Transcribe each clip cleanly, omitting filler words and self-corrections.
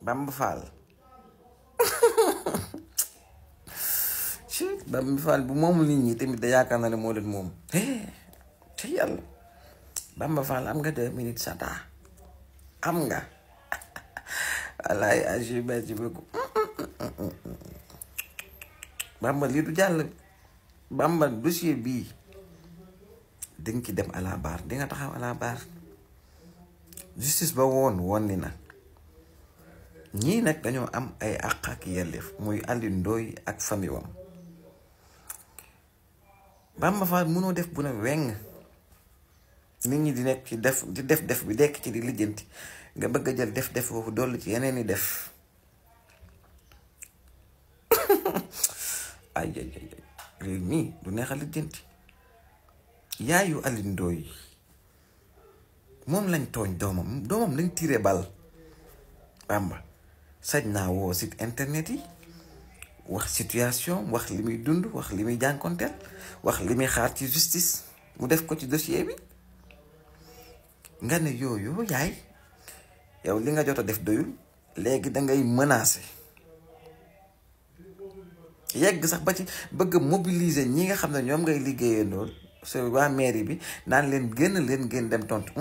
Bamba Fall Bamba Fall bu moomul nit ñi tamit da yaakaar na ne moo leen moom te yàlla Bamba Fall am nga 2 minutes sata am nga wallaay agi merci beaucoup Bamba lii du jàll Bamba dossier bii dinga ci dem à la barre di nga taxaw à la barre justice ba woon ni na ñii nag dañoo am ay àq ak yelleef muy Alioune Ndoye ak famille wam Bamba Fall mënoo def bu ne weng nit ñi di nekk ci def bi dekk ci di lijjanti nga bëgg a jël def foofu dolli ci yeneen i def ay réew mii du neex a lijjanti yaayu Alioune Ndoye moom lañ tooñ doomam lañ tiré bal Bamba sañ naa woo site internet yi wax situation wax li muy dund wax li muy jànkonteel wax li muy xaar ci justice mu def ko ci dossier bi nga ne yooyu yaay yow li nga jot a def doyul léegi dangay menacer yegg sax ba ci bëgg a mobiliser ñi nga xam ne ñoom ngay liggéeyandoo so waa mairie bi naan leen ngeen dem tontu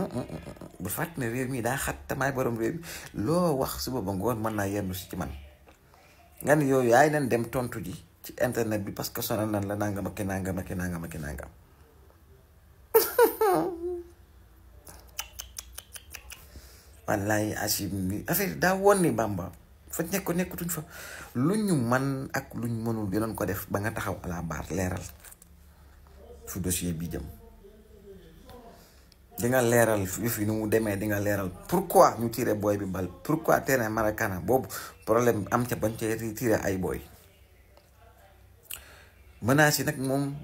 bu fàtt ne réew mi daa xat tamaay borom réew mi loo wax suba ba ngoon mën naa yendu si ci man nga ne yooyu yaay leen dem tontu ji ci internet bi parce que sonal nan la nangam ak nangam ak nangam ak nangam wallaay asib bi affaire daa woon ni Bamba fa nekkatuñ fa lu ñu man ak luñ mënul dinañ ko def ba nga taxaw à la barre leeral fu dossier bi jëm di nga leeral yëf yi nu mu demee di nga leeral pourquoi ñu tiré booy bi bal pourquoi terrain Maracana boobu problème am ca bañ cee tiré ay booy menaces yi nag moom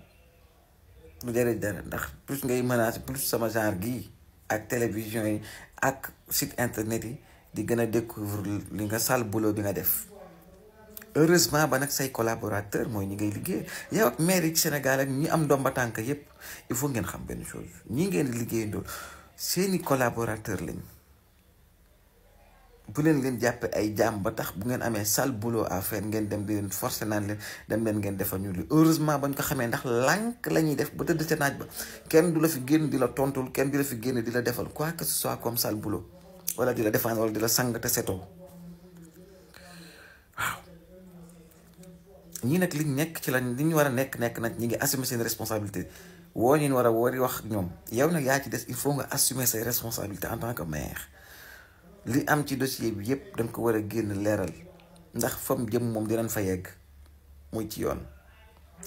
lu jëriñ dara ndax plus ngay menacer plus sama genre gii ak télévision yi ak site internet yi di gën a découvrir li nga sale boulot bi nga def heureusement ba nag say collaborateur mooy ñi ngay liggéey yow ak maire yi ci Sénégal ak ñi am ndomba tànk yépp il faut ngeen xam benn chose ñi ngeen di liggéeyandoo seeni collaborateur lañ bu leen jàppe ay jaam ba tax bu ngeen amee sale boulot à faire ngeen dem di leen forcer naan leen dem leen ngeen defal ñu li heureusement bañ ko xamee ndax lànk la ñuy def ba tëdd ca naaj ba kenn du la fi génn di la tontul kenn du la fi génn di la defal quoi que ce soit comme sale boulot wala di la défendre wala di la sang te setoo waaw ñii nag liñ nekk ci lañ li ñu war a nekk nag ñi ngi assumer seen responsabilité woo ñu war a woo di wax ak ñoom yow nag yaa ci des il faut nga assumer say responsabilités en tant que maire li am ci dossier bi yépp danga ko war a génn leeral ndax fam jëm moom dinañ fa yegg muy ci yoon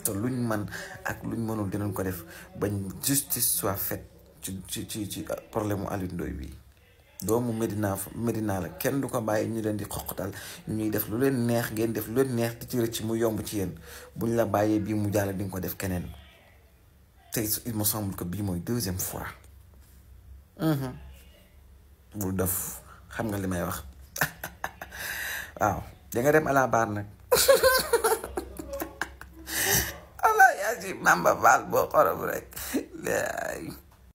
te luñ man ak luñ mënul dinañ ko def bañ justice soit faite ci problème mu Alioune Ndoye bi doomu Medina la kenn du ko bàyyi ñu leen di xoqatal ñu ñuy def lu leen neex ngeen def lu leen neex di ci rëcc mu yomb ci yéen buñ la bàyyee bii mu jàll di nga ko def keneen te il me semble que bii mooy 2e fois bul def xam nga li may wax waaw da nga dem à la barre nag Allah yaa ci Bamba Fall boo xorom rek